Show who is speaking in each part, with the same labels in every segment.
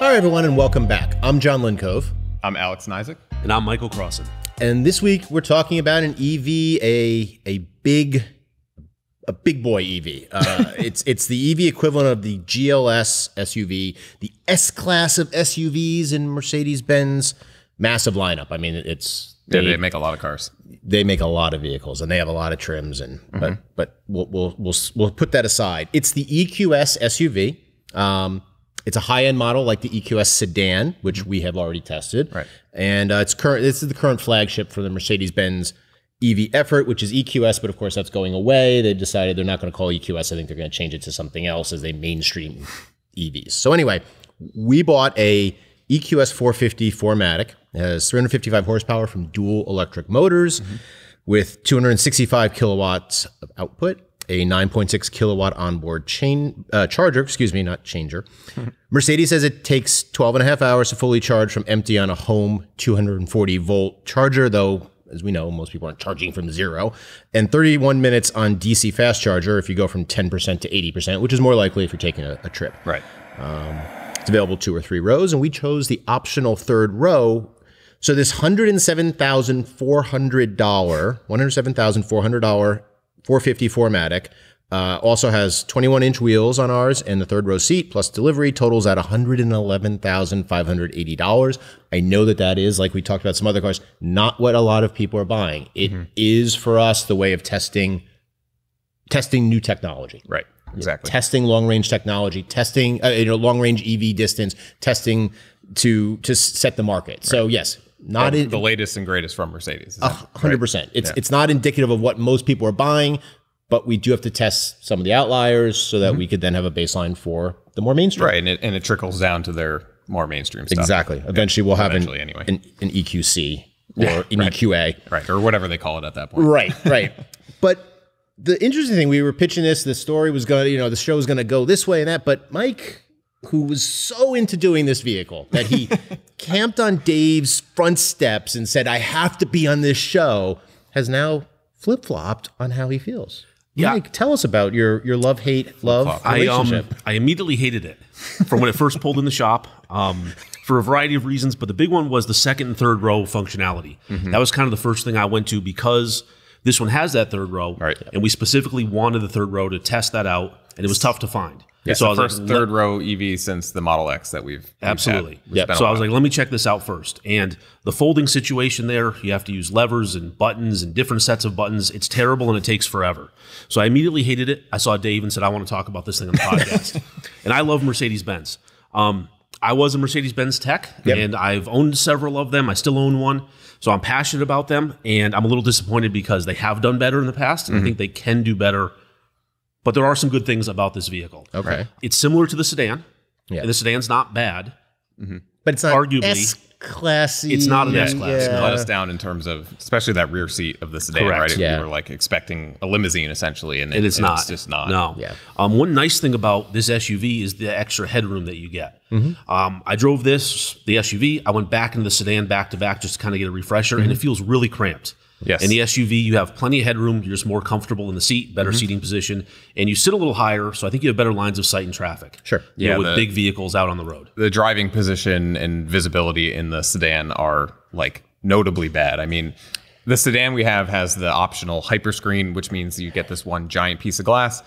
Speaker 1: Hi, everyone, and welcome back. I'm John Lincove.
Speaker 2: I'm Alex Nizick.
Speaker 3: And I'm Michael Crossan.
Speaker 1: And this week we're talking about an EV, a big boy EV. It's the EV equivalent of the GLS SUV, the S-Class of SUVs in Mercedes-Benz massive lineup. I mean,
Speaker 2: They make a lot of cars.
Speaker 1: They make a lot of vehicles, and they have a lot of trims. And but we'll put that aside. It's the EQS SUV. It's a high-end model like the EQS sedan, which we have already tested.
Speaker 2: Right.
Speaker 1: And this is the current flagship for the Mercedes-Benz EV effort, which is EQS, but of course that's going away. They decided they're not going to call it EQS. I think they're going to change it to something else as they mainstream EVs. So anyway, we bought a EQS450 4MATIC. It has 355 horsepower from dual electric motors with 265 kilowatts of output, a 9.6 kilowatt onboard charger, not changer. Mercedes says it takes 12 and a half hours to fully charge from empty on a home 240 volt charger, though, as we know, most people aren't charging from zero, and 31 minutes on DC fast charger if you go from 10% to 80%, which is more likely if you're taking a trip.
Speaker 2: Right.
Speaker 1: It's available 2 or 3 rows, and we chose the optional third row. So this $107,400 450 4MATIC also has 21-inch wheels on ours, and the third row seat plus delivery totals at $111,580. I know that is, like we talked about some other cars, not what a lot of people are buying. It is for us the way of testing new technology.
Speaker 2: Right. Exactly.
Speaker 1: Testing long-range technology, testing long-range EV distance, testing to set the market. Right. So yes, not
Speaker 2: the latest and greatest from Mercedes.
Speaker 1: 100%.
Speaker 2: Right?
Speaker 1: It's not indicative of what most people are buying, but we do have to test some of the outliers so that we could then have a baseline for the more mainstream.
Speaker 2: Right, and it trickles down to their more mainstream stuff.
Speaker 1: Exactly. Eventually we'll have an EQC or an EQA.
Speaker 2: Right, or whatever they call it at that point.
Speaker 1: Right. But the interesting thing, we were pitching this, the story was going to, the show was going to go this way and that, but Mike, who was so into doing this vehicle that he camped on Dave's front steps and said, I have to be on this show, has now flip-flopped on how he feels.
Speaker 3: Yeah.
Speaker 1: Mike, tell us about your love-hate relationship.
Speaker 3: I immediately hated it from when it first pulled in the shop for a variety of reasons, but the big one was the second and third row functionality. That was kind of the first thing I went to because this one has that third row, and we specifically wanted the third row to test that out, and it was tough to find.
Speaker 2: Yeah, so the first third row EV since the Model X that we've
Speaker 3: absolutely.
Speaker 2: Had.
Speaker 3: So I was like, let me check this out first. And the folding situation there, you have to use levers and buttons and different sets of buttons. It's terrible and it takes forever. So I immediately hated it. I saw Dave and said, I want to talk about this thing on the podcast. And I love Mercedes-Benz. I was a Mercedes-Benz tech, and I've owned several of them. I still own one. So I'm passionate about them, and I'm a little disappointed because they have done better in the past, and I think they can do better. But there are some good things about this vehicle.
Speaker 1: Okay.
Speaker 3: It's similar to the sedan. Yeah. And the sedan's not bad.
Speaker 1: But it's not
Speaker 3: arguably
Speaker 1: S-classy.
Speaker 3: It's not an S-class.
Speaker 2: It let us down in terms of, especially that rear seat of the sedan,
Speaker 3: Correct.
Speaker 2: right? We were like expecting a limousine essentially, and
Speaker 3: it's not.
Speaker 2: It's just not.
Speaker 3: No.
Speaker 1: Yeah.
Speaker 3: One nice thing about this SUV is the extra headroom that you get. I drove the SUV. I went back into the sedan back to back just to kind of get a refresher, and it feels really cramped.
Speaker 2: Yes.
Speaker 3: In the SUV, you have plenty of headroom. You're just more comfortable in the seat, better seating position, and you sit a little higher, so I think you have better lines of sight in traffic.
Speaker 1: Sure.
Speaker 3: You know, with big vehicles out on the road.
Speaker 2: The driving position and visibility in the sedan are like notably bad. I mean, the sedan we have has the optional hyperscreen, which means you get this one giant piece of glass,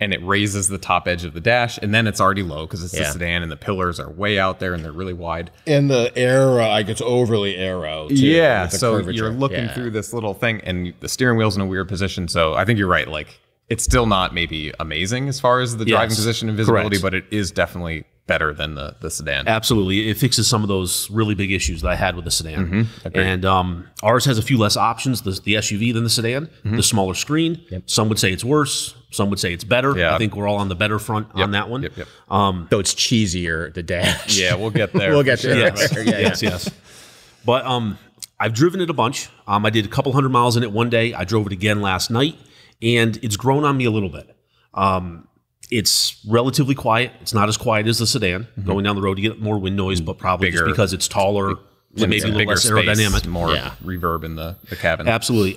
Speaker 2: and it raises the top edge of the dash, and then it's already low because it's a sedan, and the pillars are way out there, and they're really wide.
Speaker 1: And the aero, it's overly aero, too.
Speaker 2: Yeah, so you're looking through this little thing, and the steering wheel's in a weird position, so I think you're right. Like, it's still not maybe amazing as far as the driving position and visibility, but it is definitely better than the sedan.
Speaker 3: Absolutely. It fixes some of those really big issues that I had with the sedan. And ours has a few less options, the SUV, than the sedan. The smaller screen. Some would say it's worse. Some would say it's better.
Speaker 2: Yeah.
Speaker 3: I think we're all on the better front on that one.
Speaker 1: Though it's cheesier, the dash.
Speaker 2: Yeah, we'll get there.
Speaker 1: We'll get there.
Speaker 3: Yes. But I've driven it a bunch. I did a couple 100 miles in it one day. I drove it again last night, and it's grown on me a little bit. It's relatively quiet. It's not as quiet as the sedan. Going down the road, you get more wind noise, but probably just because it's taller, maybe a little less aerodynamic.
Speaker 2: More reverb in the cabin.
Speaker 3: Absolutely.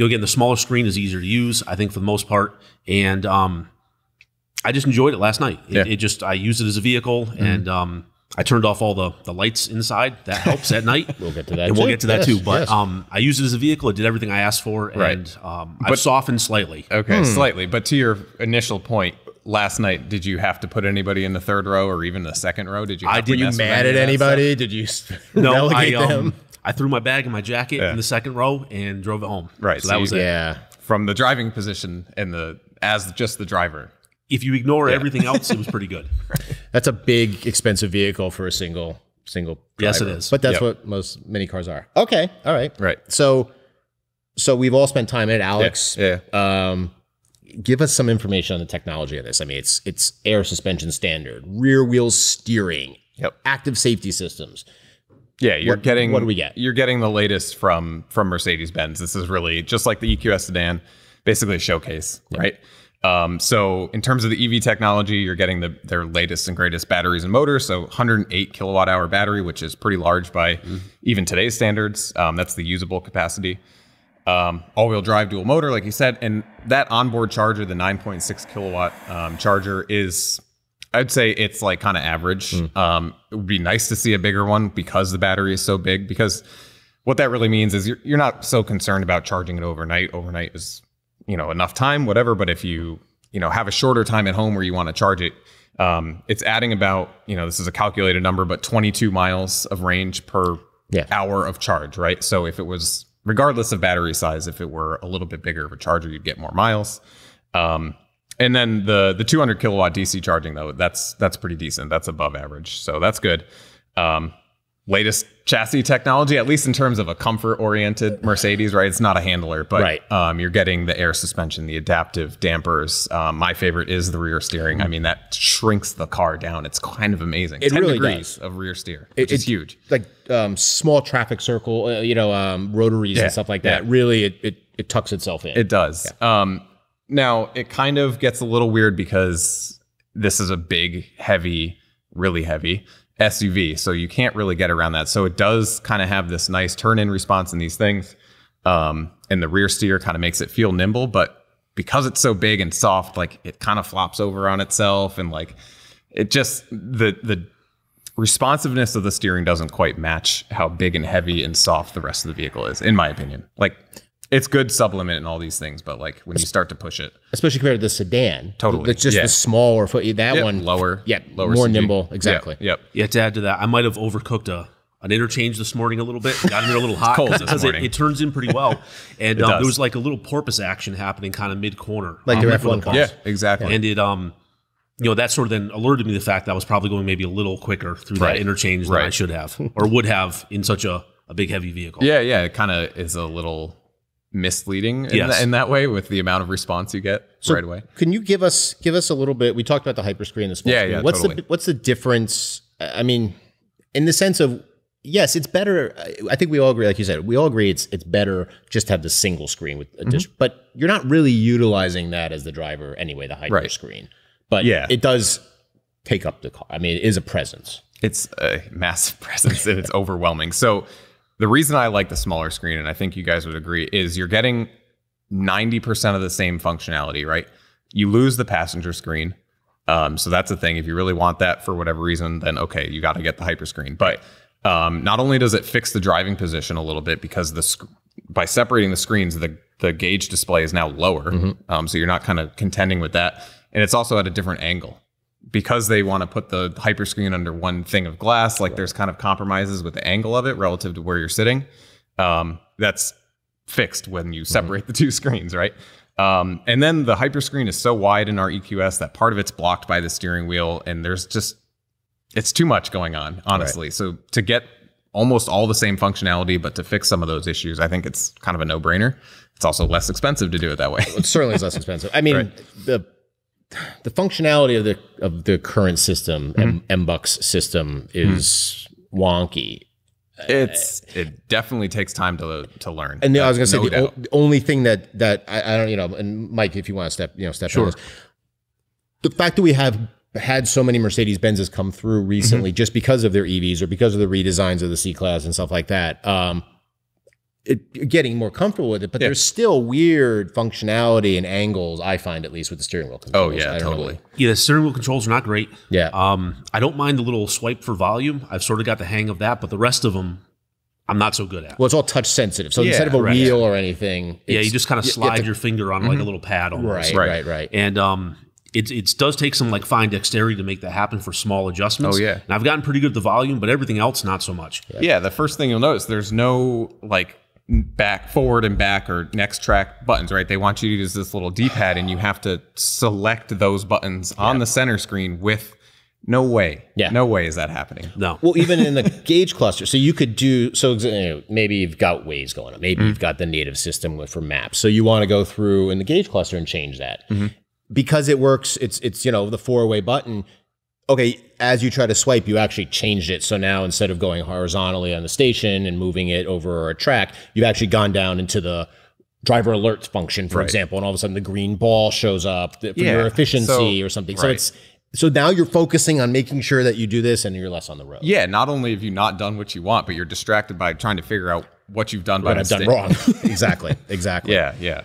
Speaker 3: Again, the smaller screen is easier to use, I think, for the most part. And I just enjoyed it last night. I used it as a vehicle, and I turned off all the lights inside. That helps at night.
Speaker 1: We'll get to that.
Speaker 3: And
Speaker 1: too.
Speaker 3: we'll get to that too. But
Speaker 1: yes.
Speaker 3: I used it as a vehicle. It did everything I asked for, and I've softened slightly.
Speaker 2: Okay, slightly. But to your initial point, last night, did you have to put anybody in the third row or even the second row? Did you? Were
Speaker 1: you mad at anybody? Did you relegate them?
Speaker 3: I threw my bag and my jacket in the second row and drove it home.
Speaker 2: Right.
Speaker 3: So that was it.
Speaker 1: Yeah.
Speaker 2: From the driving position and as just the driver.
Speaker 3: If you ignore everything else, it was pretty good.
Speaker 1: That's a big, expensive vehicle for a single driver.
Speaker 3: Yes, it is.
Speaker 1: But that's what many cars are. Okay. All right.
Speaker 2: Right.
Speaker 1: So we've all spent time in it. Alex, give us some information on the technology of this. I mean, it's air suspension standard, rear wheel steering, active safety systems.
Speaker 2: Yeah, what do
Speaker 1: we get?
Speaker 2: You're getting the latest from Mercedes-Benz. This is really just like the EQS sedan, basically a showcase, right? So in terms of the EV technology, you're getting their latest and greatest batteries and motors. So 108 kilowatt hour battery, which is pretty large by even today's standards. That's the usable capacity. All-wheel drive dual motor, like you said, and that onboard charger, the 9.6 kilowatt charger, is, I'd say it's like kind of average. It would be nice to see a bigger one because the battery is so big. Because what that really means is you're not so concerned about charging it overnight. Overnight is enough time, whatever. But if you have a shorter time at home where you want to charge it, it's adding about this is a calculated number, but 22 miles of range per hour of charge, right? So if it was, regardless of battery size, if it were a little bit bigger of a charger, you'd get more miles. And then the 200 kilowatt DC charging, though, that's pretty decent. That's above average. So that's good. Latest chassis technology, at least in terms of a comfort-oriented Mercedes, right? It's not a handler, but you're getting the air suspension, the adaptive dampers. My favorite is the rear steering. I mean, that shrinks the car down. It's kind of amazing.
Speaker 1: It
Speaker 2: 10
Speaker 1: really
Speaker 2: degrees
Speaker 1: does.
Speaker 2: of rear steer, which is huge.
Speaker 1: Like small traffic circle, rotaries and stuff like that. Really, it tucks itself in.
Speaker 2: It does. Yeah. Now, it kind of gets a little weird because this is a big, heavy, really heavy SUV, so you can't really get around that. So it does kind of have this nice turn-in response in these things, and the rear steer kind of makes it feel nimble, but because it's so big and soft, like it kind of flops over on itself, and like it just, the responsiveness of the steering doesn't quite match how big and heavy and soft the rest of the vehicle is, in my opinion. Like, it's good sublimate and all these things, but like when you start to push it,
Speaker 1: especially compared to the sedan,
Speaker 2: totally,
Speaker 1: it's just the smaller foot. That one
Speaker 2: lower,
Speaker 1: lower, more CG. Nimble, exactly.
Speaker 2: Yep.
Speaker 3: Yeah. To add to that, I might have overcooked an interchange this morning a little bit. Got in there a little hot
Speaker 2: because
Speaker 3: it turns in pretty well, and there was like a little porpoise action happening kind of mid corner,
Speaker 1: like the F1 cars.
Speaker 2: Yeah, exactly.
Speaker 3: And it that sort of then alerted me to the fact that I was probably going maybe a little quicker through that interchange than I should have or would have in such a big heavy vehicle.
Speaker 2: Yeah, it kind of is a little misleading in that way with the amount of response you get right away.
Speaker 1: Can you give us a little bit? We talked about the hyperscreen, the small screen.
Speaker 2: Yeah,
Speaker 1: What's the difference? I mean, in the sense of, yes, it's better. I think we all agree, like you said, we all agree it's better just to have the single screen with addition, but you're not really utilizing that as the driver anyway, the hyper screen. But it does take up the car. I mean, it is a presence.
Speaker 2: It's a massive presence and it's overwhelming. So the reason I like the smaller screen, and I think you guys would agree, is you're getting 90% of the same functionality, right? You lose the passenger screen. So that's the thing. If you really want that for whatever reason, then okay, you got to get the hyper screen. But not only does it fix the driving position a little bit because by separating the screens, the gauge display is now lower. So you're not kind of contending with that. And it's also at a different angle. Because they want to put the hyperscreen under one thing of glass, like there's kind of compromises with the angle of it relative to where you're sitting. That's fixed when you separate the two screens, right? And then the hyperscreen is so wide in our EQS that part of it's blocked by the steering wheel, and it's too much going on, honestly. Right. So to get almost all the same functionality, but to fix some of those issues, I think it's kind of a no-brainer. It's also less expensive to do it that way.
Speaker 1: It certainly is less expensive. I mean, the functionality of the current system, MBUX system, is wonky.
Speaker 2: It definitely takes time to learn.
Speaker 1: And I was going to say the only thing that I don't, and Mike, if you want to step in this, the fact that we have had so many Mercedes-Benzes come through recently just because of their EVs or because of the redesigns of the C-Class and stuff like that. getting more comfortable with it, but there's still weird functionality and angles, I find, at least with the steering wheel controls.
Speaker 2: Oh, yeah, totally.
Speaker 3: Yeah, the steering wheel controls are not great.
Speaker 1: Yeah.
Speaker 3: I don't mind the little swipe for volume. I've sort of got the hang of that, but the rest of them, I'm not so good at.
Speaker 1: Well, it's all touch sensitive. So instead of a wheel or anything,
Speaker 3: you just kind of slide your finger on like a little pad almost.
Speaker 1: Right.
Speaker 3: And it does take some like fine dexterity to make that happen for small adjustments.
Speaker 2: Oh, yeah.
Speaker 3: And I've gotten pretty good at the volume, but everything else, not so much.
Speaker 2: Yeah, the first thing you'll notice, there's no like forward and back or next track buttons, right? They want you to use this little D-pad and you have to select those buttons on the center screen with no way. Yeah. No way is that happening.
Speaker 3: No.
Speaker 1: Well, even in the gauge cluster, so you could do, maybe you've got Waze going on. Maybe you've got the native system for maps. So you want to go through in the gauge cluster and change that. Because it works, it's the 4-way button. Okay, as you try to swipe, you actually changed it. So now instead of going horizontally on the station and moving it over a track, you've actually gone down into the driver alerts function, for example, and all of a sudden the green ball shows up for your efficiency or something. So now you're focusing on making sure that you do this and you're less on the road.
Speaker 2: Yeah, not only have you not done what you want, but you're distracted by trying to figure out what you've done by mistake.
Speaker 1: What I've done wrong. Exactly.
Speaker 2: Yeah.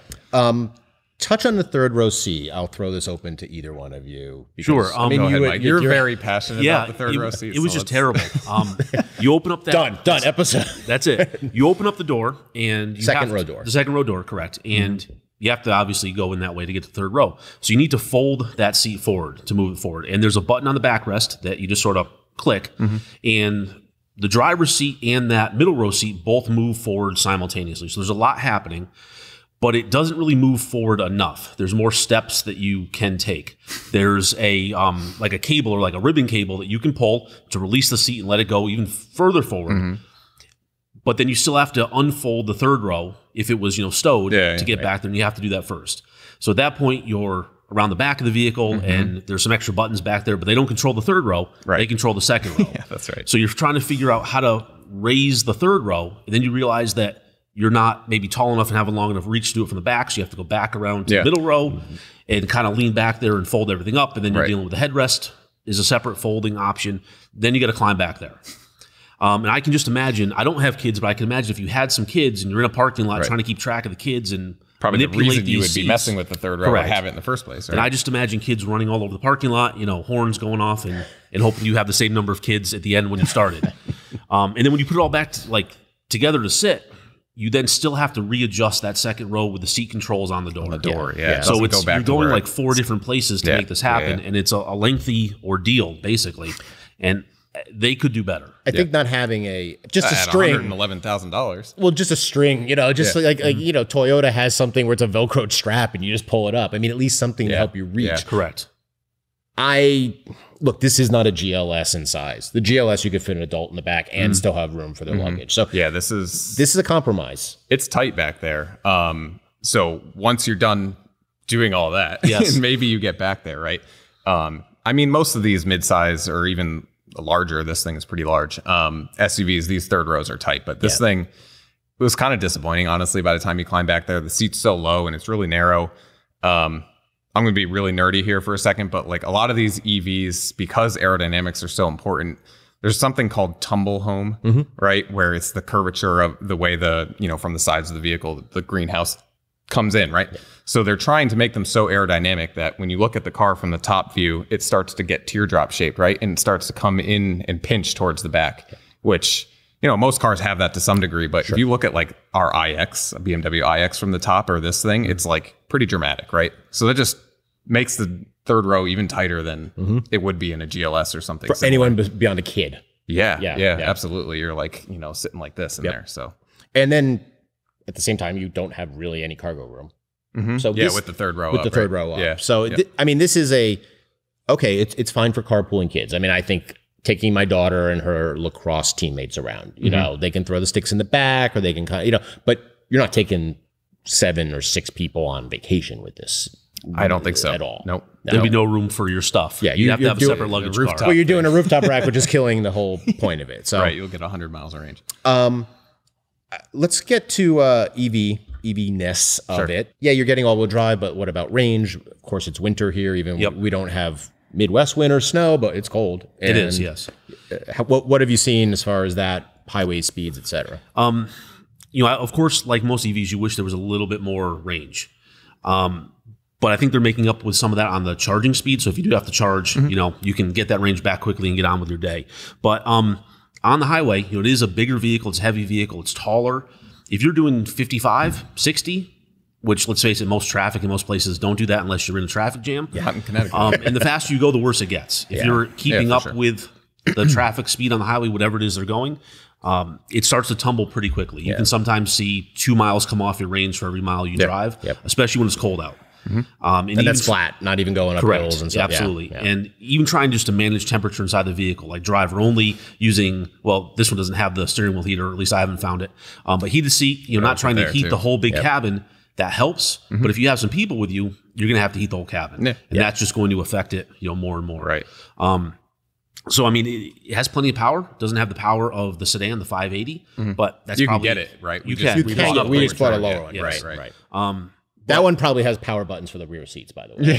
Speaker 1: Touch on the third row seat. I'll throw this open to either one of you. Because,
Speaker 3: sure.
Speaker 2: Go ahead, Mike. You're very passionate about the third row seat.
Speaker 3: It was just terrible. You open up that...
Speaker 1: Done. Episode.
Speaker 3: That's it. You open up the door and...
Speaker 1: Second row door.
Speaker 3: The second row door, correct. And you have to obviously go in that way to get to the third row. So you need to fold that seat forward to move it forward. And there's a button on the backrest that you just sort of click. And the driver's seat and that middle row seat both move forward simultaneously. So there's a lot happening. But it doesn't really move forward enough. There's more steps that you can take. There's a like a cable or like a ribbon cable that you can pull to release the seat and let it go even further forward. But then you still have to unfold the third row if it was stowed to get back there, and you have to do that first. So at that point, you're around the back of the vehicle, and there's some extra buttons back there, but they don't control the third row. They control the second row.
Speaker 2: Yeah, that's right.
Speaker 3: So you're trying to figure out how to raise the third row, and then you realize that you're not maybe tall enough and have a long enough reach to do it from the back, so you have to go back around to the middle row and kind of lean back there and fold everything up, and then you're dealing with the headrest is a separate folding option. Then you got to climb back there. And I can just imagine, I don't have kids, but I can imagine if you had some kids and you're in a parking lot trying to keep track of the kids and
Speaker 2: probably
Speaker 3: manipulate
Speaker 2: the reason you would
Speaker 3: seats.
Speaker 2: be messing with the third row or have it in the first place. Right?
Speaker 3: And I just imagine kids running all over the parking lot, horns going off and hoping you have the same number of kids at the end when you started. And then when you put it all back together to sit, you then still have to readjust that second row with the seat controls on the door. So you're going like 4 different places to make this happen, and it's a lengthy ordeal, basically. And they could do better.
Speaker 1: I think not having a string,
Speaker 2: $111,000.
Speaker 1: Well, just a string, like Toyota has something where it's a Velcro strap and you just pull it up. I mean, at least something to help you reach.
Speaker 3: Yeah. Correct.
Speaker 1: Look, this is not a GLS in size. The GLS, you could fit an adult in the back and still have room for their luggage. So
Speaker 2: yeah, this is
Speaker 1: a compromise.
Speaker 2: It's tight back there. So once you're done doing all that, maybe you get back there, right? I mean, most of these midsize or even larger, this thing is pretty large. SUVs, these third rows are tight, but this thing was kind of disappointing, honestly, by the time you climb back there. The seat's so low and it's really narrow. I'm going to be really nerdy here for a second, but like a lot of these EVs, because aerodynamics are so important, there's something called tumble home, right? Where it's the curvature of the way from the sides of the vehicle, the greenhouse comes in, right? Yeah. So they're trying to make them so aerodynamic that when you look at the car from the top view, it starts to get teardrop shaped, right? And it starts to come in and pinch towards the back, which, most cars have that to some degree. But if you look at like our iX, a BMW iX from the top or this thing, it's like pretty dramatic, right? So that just makes the third row even tighter than it would be in a GLS or something.
Speaker 1: For anyone beyond a kid.
Speaker 2: Yeah, absolutely. You're like, sitting like this in there. So,
Speaker 1: and then at the same time, you don't have really any cargo room. So
Speaker 2: with the third row up.
Speaker 1: Third row up. Yeah. So, this is it's fine for carpooling kids. I mean, I think taking my daughter and her lacrosse teammates around, they can throw the sticks in the back or they can but you're not taking 7 or 6 people on vacation with this.
Speaker 2: I don't think so.
Speaker 1: At all.
Speaker 2: Nope.
Speaker 3: There'd be no room for your stuff.
Speaker 1: Yeah,
Speaker 3: you have to have a separate luggage car.
Speaker 1: Well, you're doing a rooftop rack, which is killing the whole point of it. So
Speaker 2: you'll get 100 miles of range.
Speaker 1: Let's get to EV-ness of it. Yeah, you're getting all-wheel drive, but what about range? Of course, it's winter here. Even we don't have Midwest winter snow, but it's cold.
Speaker 3: It is, yes.
Speaker 1: What have you seen as far as that, highway speeds, et cetera?
Speaker 3: of course, like most EVs, you wish there was a little bit more range. But I think they're making up with some of that on the charging speed. So if you do have to charge, you can get that range back quickly and get on with your day. But on the highway, it is a bigger vehicle. It's a heavy vehicle. It's taller. If you're doing 55, 60, which, let's face it, most traffic in most places don't do that unless you're in a traffic jam.
Speaker 2: Yeah, in Connecticut.
Speaker 3: And the faster you go, the worse it gets. If you're keeping up with the traffic speed on the highway, whatever it is they're going, it starts to tumble pretty quickly. You can sometimes see 2 miles come off your range for every mile you drive, especially when it's cold out.
Speaker 1: And that's flat, not even going up hills and stuff.
Speaker 3: Absolutely. And even trying just to manage temperature inside the vehicle, like driver only using, well, this one doesn't have the steering wheel heater, or at least I haven't found it. But heated seat, not trying to heat the whole big cabin, that helps. But if you have some people with you, you're going to have to heat the whole cabin. And that's just going to affect it, more and more.
Speaker 2: Right.
Speaker 3: So, I mean, it has plenty of power. Doesn't have the power of the sedan, the 580, but that's
Speaker 2: you
Speaker 3: probably...
Speaker 2: can get it, right?
Speaker 3: You can.
Speaker 1: We just bought a lower one. Right. That one probably has power buttons for the rear seats, by the way.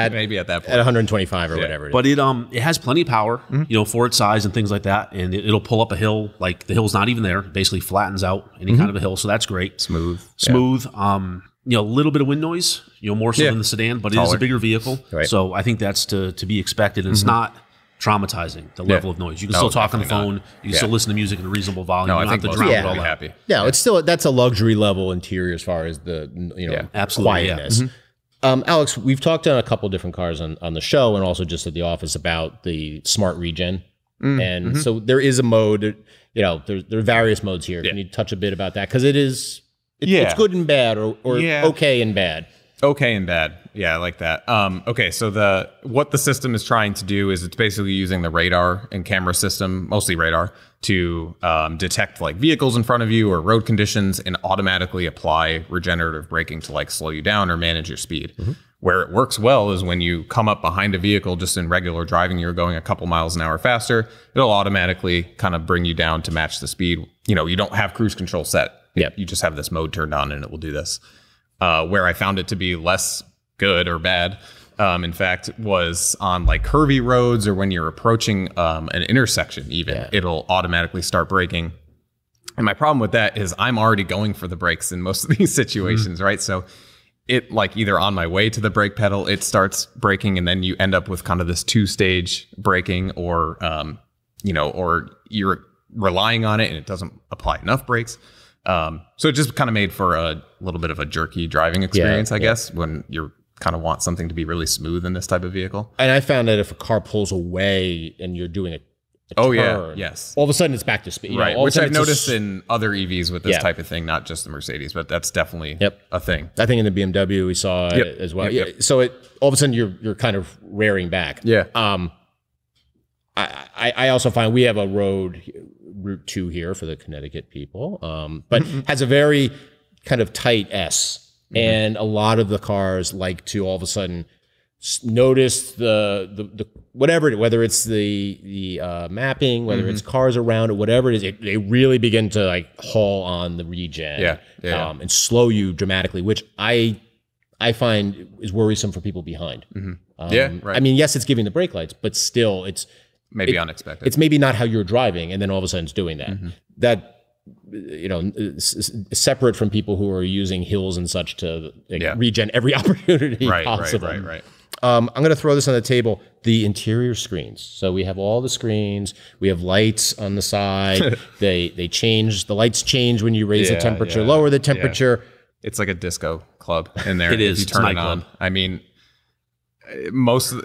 Speaker 2: Maybe at that point.
Speaker 1: At 125 or whatever.
Speaker 3: But it has plenty of power, for its size and things like that. And it'll pull up a hill, like the hill's not even there. It basically flattens out any kind of a hill. So that's great.
Speaker 2: Smooth.
Speaker 3: A little bit of wind noise, more so than the sedan, but it is a bigger vehicle. Right. So I think that's to be expected. And it's not traumatizing, the level of noise. You can still talk on the phone. You can still listen to music at a reasonable volume.
Speaker 2: No,
Speaker 3: you don't have to drown it all out.
Speaker 1: No, it's still, that's a luxury level interior as far as the, quietness. Alex, we've talked on a couple different cars on the show and also just at the office about the smart regen. And so there is a mode, there are various modes here. Can you touch a bit about that? Because it's good and bad or okay and bad.
Speaker 2: Okay and bad. Yeah, I like that. Okay, so what the system is trying to do is it's basically using the radar and camera system, mostly radar, to detect like vehicles in front of you or road conditions and automatically apply regenerative braking to like slow you down or manage your speed. Where it works well is when you come up behind a vehicle just in regular driving, you're going a couple miles an hour faster, it'll automatically kind of bring you down to match the speed. You don't have cruise control set. You just have this mode turned on and it will do this. Where I found it to be less good or bad, in fact, was on like curvy roads or when you're approaching an intersection even, it'll automatically start braking. And my problem with that is I'm already going for the brakes in most of these situations, right? So it like either on my way to the brake pedal, it starts braking and then you end up with kind of this 2-stage braking or, or you're relying on it and it doesn't apply enough brakes. So it just kind of made for a little bit of a jerky driving experience, I guess, when you kind of want something to be really smooth in this type of vehicle.
Speaker 1: And I found that if a car pulls away and you're doing a turn, all of a sudden it's back to speed.
Speaker 2: Right, which I've noticed in other EVs with this type of thing, not just the Mercedes, but that's definitely a thing.
Speaker 1: I think in the BMW we saw it as well. So all of a sudden you're kind of rearing back. I also find we have a Route 2 here for the Connecticut people, but has a very kind of tight S. And a lot of the cars like to all of a sudden notice the whatever, whether it's the mapping, whether it's cars around it, whatever it is, they really begin to like haul on the regen and slow you dramatically, which I find is worrisome for people behind. I mean, yes, it's giving the brake lights, but still it's
Speaker 2: maybe unexpected.
Speaker 1: It's maybe not how you're driving, and then all of a sudden it's doing that. That separate from people who are using hills and such to regen every opportunity possible.
Speaker 2: Right.
Speaker 1: I'm going to throw this on the table. The interior screens. So we have all the screens. We have lights on the side. They change. The lights change when you raise the temperature, lower the temperature.
Speaker 2: It's like a disco club in there.
Speaker 3: It is.
Speaker 2: If you turn it on. I mean,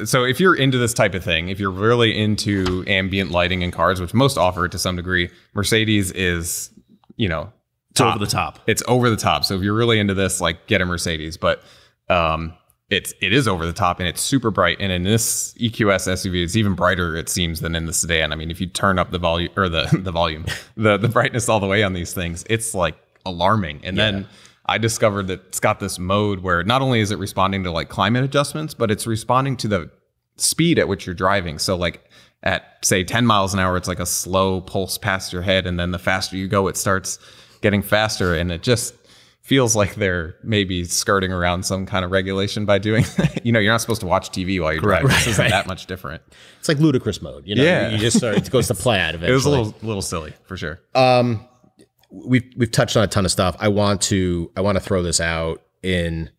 Speaker 2: so if you're into this type of thing, if you're really into ambient lighting in cars, which most offer it to some degree, Mercedes is,
Speaker 3: it's over the top.
Speaker 2: It's over the top. So if you're really into this, like, get a Mercedes. But it is over the top and it's super bright. And in this EQS SUV, it's even brighter, it seems, than in the sedan. I mean, if you turn up the volume or the brightness all the way on these things, it's like alarming. And then I discovered that it's got this mode where not only is it responding to like climate adjustments, but it's responding to the speed at which you're driving. So like at say 10 miles an hour, it's like a slow pulse past your head. And then the faster you go, it starts getting faster. And it just feels like they're maybe skirting around some kind of regulation by doing that. You're not supposed to watch TV while you're driving. This isn't that much different.
Speaker 1: It's like ludicrous mode. You just start, it goes to plaid eventually.
Speaker 2: It was a little silly for sure.
Speaker 1: we've touched on a ton of stuff. I want to throw this out in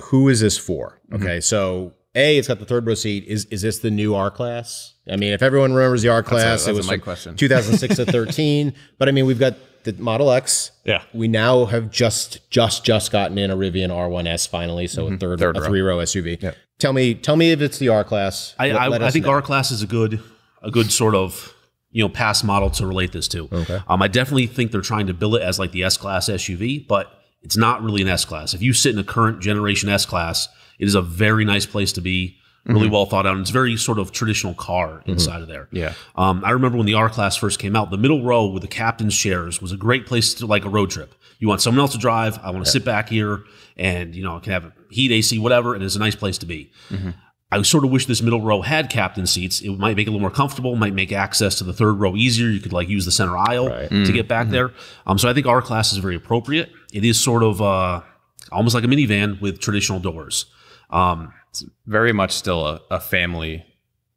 Speaker 1: who is this for? Okay, so it's got the third row seat. Is this the new R Class? I mean, if everyone remembers the R Class, it was
Speaker 2: my question.
Speaker 1: 2006 to 13. But I mean, we've got the Model X.
Speaker 2: Yeah.
Speaker 1: We now have just gotten in a Rivian R1S finally, so a three-row SUV. Yeah. Tell me if it's the R Class.
Speaker 3: I think R Class is a good sort of past model to relate this to.
Speaker 1: Okay.
Speaker 3: I definitely think they're trying to bill it as like the S Class SUV, but it's not really an S Class. If you sit in a current generation S Class, it is a very nice place to be. Really well thought out. And it's very sort of traditional car inside of there.
Speaker 2: Yeah.
Speaker 3: I remember when the R Class first came out, the middle row with the captain's chairs was a great place to like a road trip. You want someone else to drive. I want to sit back here and, can have heat, AC, whatever. And it's a nice place to be. I sort of wish this middle row had captain seats. It might make it a little more comfortable, might make access to the third row easier. You could like use the center aisle to get back there. So I think R Class is very appropriate. It is sort of almost like a minivan with traditional doors.
Speaker 2: It's very much still a family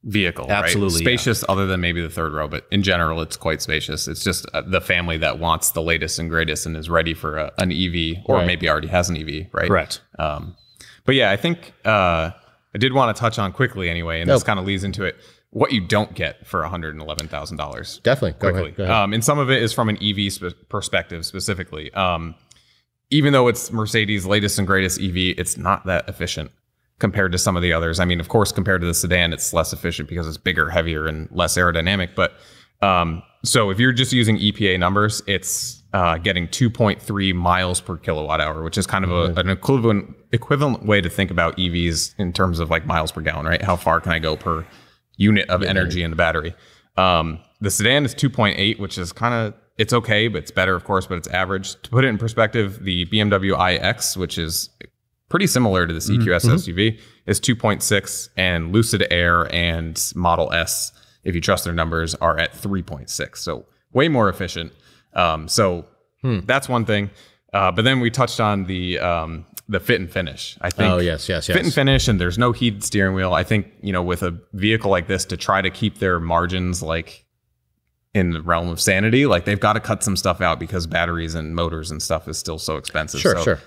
Speaker 2: vehicle,
Speaker 3: absolutely,
Speaker 2: right? Spacious, other than maybe the third row, but in general, it's quite spacious. It's just the family that wants the latest and greatest and is ready for an EV, or maybe already has an EV, right?
Speaker 3: Correct.
Speaker 2: But yeah, I think I did want to touch on quickly anyway, and this kind of leads into it, what you don't get for $111,000.
Speaker 1: Definitely.
Speaker 2: Quickly.
Speaker 1: Go ahead.
Speaker 2: And some of it is from an EV perspective specifically. Even though it's Mercedes' latest and greatest EV, it's not that efficient compared to some of the others. I mean, of course, compared to the sedan, it's less efficient because it's bigger, heavier, and less aerodynamic. But so if you're just using EPA numbers, it's getting 2.3 miles per kilowatt hour, which is kind of an equivalent way to think about EVs in terms of like miles per gallon, right? How far can I go per unit of energy in the battery? The sedan is 2.8, which is kind of, it's okay, but it's better, of course, but it's average. To put it in perspective, the BMW iX, which is pretty similar to this EQS SUV, is 2.6, and Lucid Air and Model S, if you trust their numbers, are at 3.6. So way more efficient. So that's one thing. But then we touched on the fit and finish. I think.
Speaker 1: Oh yes.
Speaker 2: Fit and finish, and there's no heated steering wheel. I think with a vehicle like this, to try to keep their margins like in the realm of sanity, like they've got to cut some stuff out because batteries and motors and stuff is still so expensive.
Speaker 1: Sure.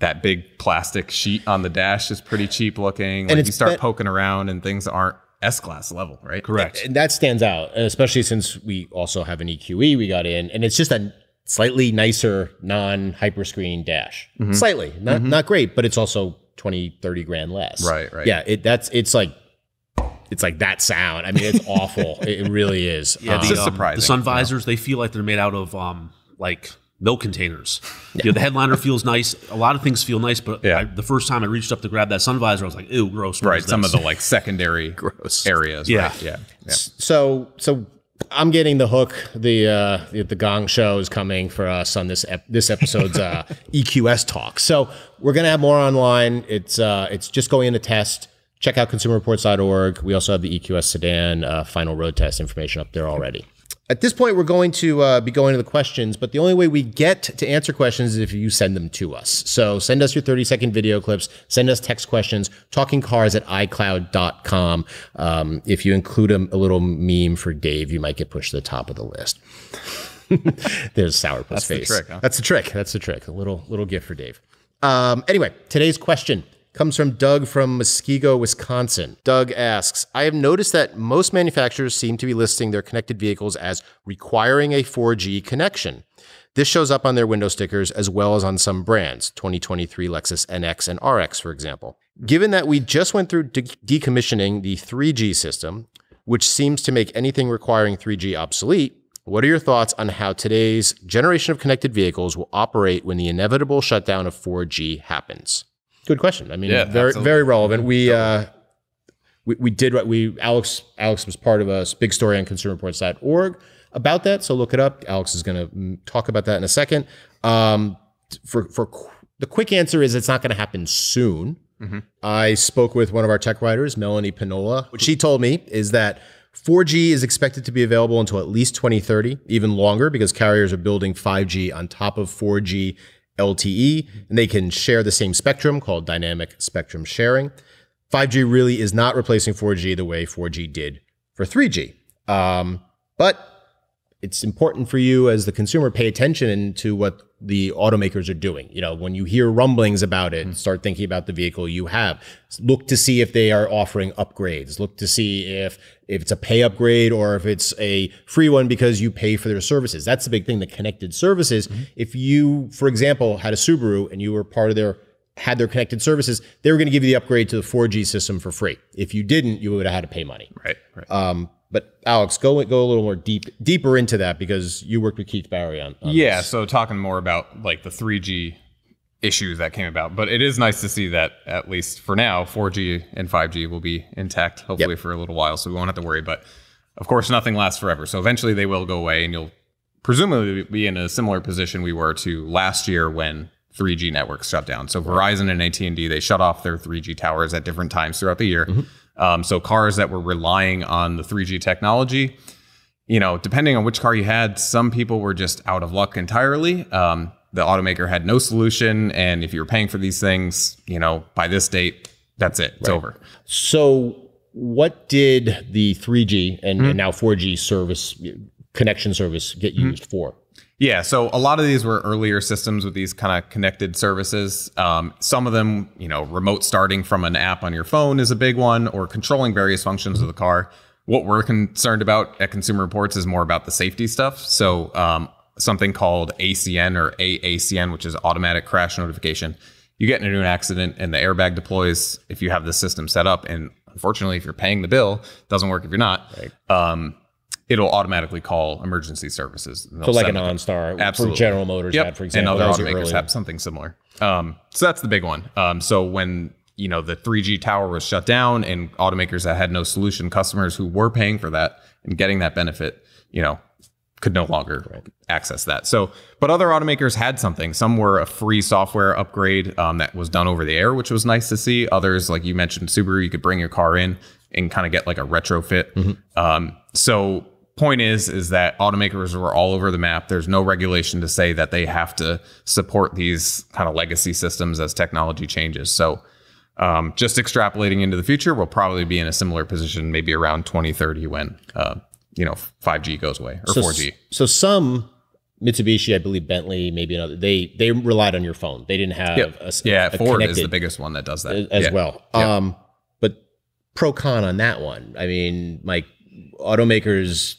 Speaker 2: That big plastic sheet on the dash is pretty cheap looking. Like, and you start poking around and things aren't S-Class level, right?
Speaker 3: Correct.
Speaker 1: And that stands out, especially since we also have an EQE we got in, and it's just a slightly nicer non-hyperscreen dash. Slightly, not great, but it's also 20, 30 grand less.
Speaker 2: Right.
Speaker 1: Yeah, it's like that sound. I mean, it's awful. It really is.
Speaker 3: Yeah,
Speaker 2: it's just surprising.
Speaker 3: The sun visors, they feel like they're made out of like milk containers. The headliner feels nice. A lot of things feel nice, but the first time I reached up to grab that sun visor, I was like, ew, gross.
Speaker 2: Right, some of the like secondary
Speaker 1: gross
Speaker 2: areas.
Speaker 3: Yeah.
Speaker 2: Right? Yeah.
Speaker 1: So I'm getting the hook. The Gong Show is coming for us on this episode's EQS talk. So we're gonna have more online. It's just going into test. Check out consumerreports.org. We also have the EQS sedan final road test information up there already. At this point, we're going to be going to the questions, but the only way we get to answer questions is if you send them to us. So send us your 30-second video clips, send us text questions, talkingcars@icloud.com. If you include a little meme for Dave, you might get pushed to the top of the list. There's Sourpuss face.
Speaker 2: The trick, huh?
Speaker 1: That's the trick. A little gift for Dave. Anyway, today's question comes from Doug from Muskego, Wisconsin. Doug asks, I have noticed that most manufacturers seem to be listing their connected vehicles as requiring a 4G connection. This shows up on their window stickers as well as on some brands, 2023 Lexus NX and RX, for example. Given that we just went through decommissioning the 3G system, which seems to make anything requiring 3G obsolete, what are your thoughts on how today's generation of connected vehicles will operate when the inevitable shutdown of 4G happens? Good question. I mean, very relevant. Alex was part of a big story on consumerreports.org about that. So look it up. Alex is going to talk about that in a second. The quick answer is it's not going to happen soon. I spoke with one of our tech writers, Melanie Pinola. What she told me is that 4G is expected to be available until at least 2030, even longer, because carriers are building 5G on top of 4G LTE, and they can share the same spectrum called dynamic spectrum sharing. 5G really is not replacing 4G the way 4G did for 3G. But it's important for you as the consumer, pay attention to what the automakers are doing. You know, when you hear rumblings about it, start thinking about the vehicle you have. Look to see if they are offering upgrades. Look to see if it's a pay upgrade or if it's a free one because you pay for their services. That's the big thing, the connected services. If you, for example, had a Subaru and you were part of had their connected services, they were going to give you the upgrade to the 4G system for free. If you didn't, you would have had to pay money.
Speaker 2: Right.
Speaker 1: But Alex, go a little more deeper into that because you worked with Keith Barry on
Speaker 2: yeah,
Speaker 1: this.
Speaker 2: so talking more about like the 3G issues that came about. But it is nice to see that at least for now, 4G and 5G will be intact, hopefully for a little while, so we won't have to worry. But of course, nothing lasts forever. So eventually they will go away and you'll presumably be in a similar position we were to last year when 3G networks shut down. So Verizon and AT&T, they shut off their 3G towers at different times throughout the year. So cars that were relying on the 3G technology, you know, depending on which car you had, some people were just out of luck entirely. The automaker had no solution. And if you're paying for these things, you know, by this date, that's it. It's over.
Speaker 1: So what did the 3G and now 4G connection service get used for?
Speaker 2: Yeah, so a lot of these were earlier systems with these kind of connected services. Some of them, you know, remote starting from an app on your phone is a big one, or controlling various functions of the car. What we're concerned about at Consumer Reports is more about the safety stuff. So something called ACN or AACN, which is automatic crash notification. You get into an accident and the airbag deploys if you have the system set up. And unfortunately, if you're paying the bill, it doesn't work if you're not. Right. It'll automatically call emergency services.
Speaker 1: So like an OnStar for General Motors had, for example.
Speaker 2: And other automakers have something similar. So that's the big one. So when, you know, the 3G tower was shut down and automakers that had no solution, customers who were paying for that and getting that benefit, you know, could no longer access that. So, but other automakers had something. Some were a free software upgrade that was done over the air, which was nice to see. Others, like you mentioned, Subaru, you could bring your car in and kind of get like a retrofit. So point is that automakers were all over the map. There's no regulation to say that they have to support these kind of legacy systems as technology changes. So just extrapolating into the future, we'll probably be in a similar position maybe around 2030 when, you know, 5G goes away or 4G.
Speaker 1: So some Mitsubishi, I believe Bentley, maybe another, they relied on your phone. They didn't have a
Speaker 2: Ford is the biggest one that does that
Speaker 1: as well. But pro con on that one. I mean, like automakers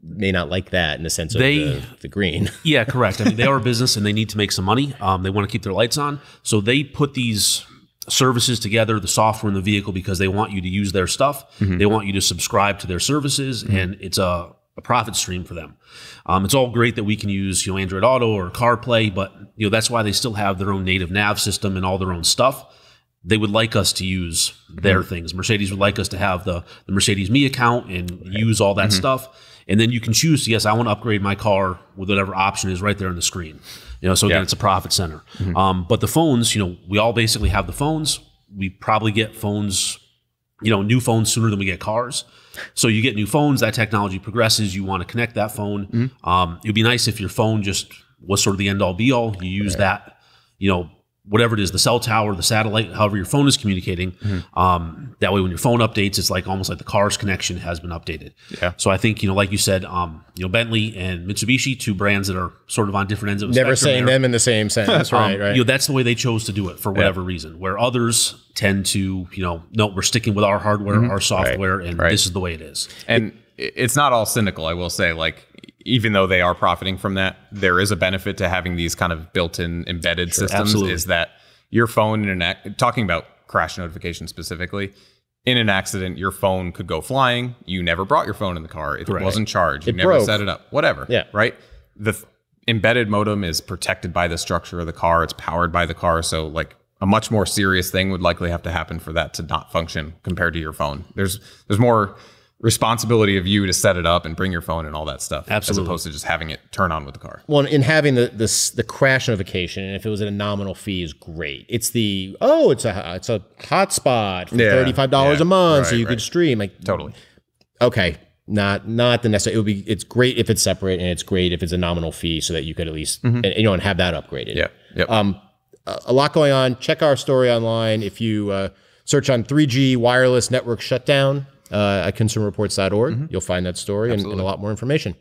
Speaker 1: may not like that in the sense of the green.
Speaker 3: Yeah, correct. I mean, they are a business and they need to make some money. They want to keep their lights on. So they put these services together, the software in the vehicle, because they want you to use their stuff. They want you to subscribe to their services, and it's a profit stream for them. It's all great that we can use, you know, Android Auto or CarPlay, but you know, that's why they still have their own native nav system and all their own stuff. They would like us to use their things. Mercedes would like us to have the Mercedes Me account and use all that stuff. And then you can choose, yes, I want to upgrade my car with whatever option is right there on the screen. You know, so again, it's a profit center. But the phones, you know, we all basically have the phones. We probably get phones, you know, new phones sooner than we get cars. So you get new phones, that technology progresses, you want to connect that phone. It would be nice if your phone just was sort of the end all be all. You use that, you know, whatever it is, the cell tower, the satellite, however your phone is communicating. That way when your phone updates, it's like almost like the car's connection has been updated. So I think, you know, like you said, you know, Bentley and Mitsubishi, two brands that are sort of on different ends of the spectrum.
Speaker 1: Never saying them in the same sentence, right?
Speaker 3: You know, that's the way they chose to do it for whatever reason, where others tend to, you know, no, we're sticking with our hardware, our software, and this is the way it is.
Speaker 2: And it's not all cynical, I will say. Like, even though they are profiting from that, there is a benefit to having these kind of built-in embedded systems. Is that your phone, talking about crash notification specifically, in an accident, your phone could go flying. You never brought your phone in the car. It wasn't charged. You never set it up. Whatever. Right? The embedded modem is protected by the structure of the car. It's powered by the car. So like a much more serious thing would likely have to happen for that to not function compared to your phone. There's more responsibility of you to set it up and bring your phone and all that stuff, as opposed to just having it turn on with the car.
Speaker 1: Well, in having the crash notification, and if it was at a nominal fee, is great. It's the it's a hotspot for $35 a month, so you could stream. Like okay, not the necessary. It's great if it's separate, and it's great if it's a nominal fee, so that you could at least and have that upgraded. A lot going on. Check our story online if you search on 3G wireless network shutdown. At consumerreports.org. You'll find that story and a lot more information.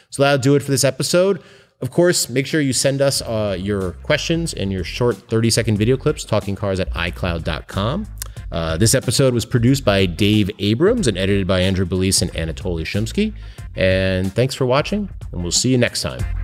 Speaker 1: So that'll do it for this episode. Of course, make sure you send us your questions and your short 30-second video clips, talkingcars@icloud.com. This episode was produced by Dave Abrams and edited by Andrew Belize and Anatoly Shumsky. And thanks for watching, and we'll see you next time.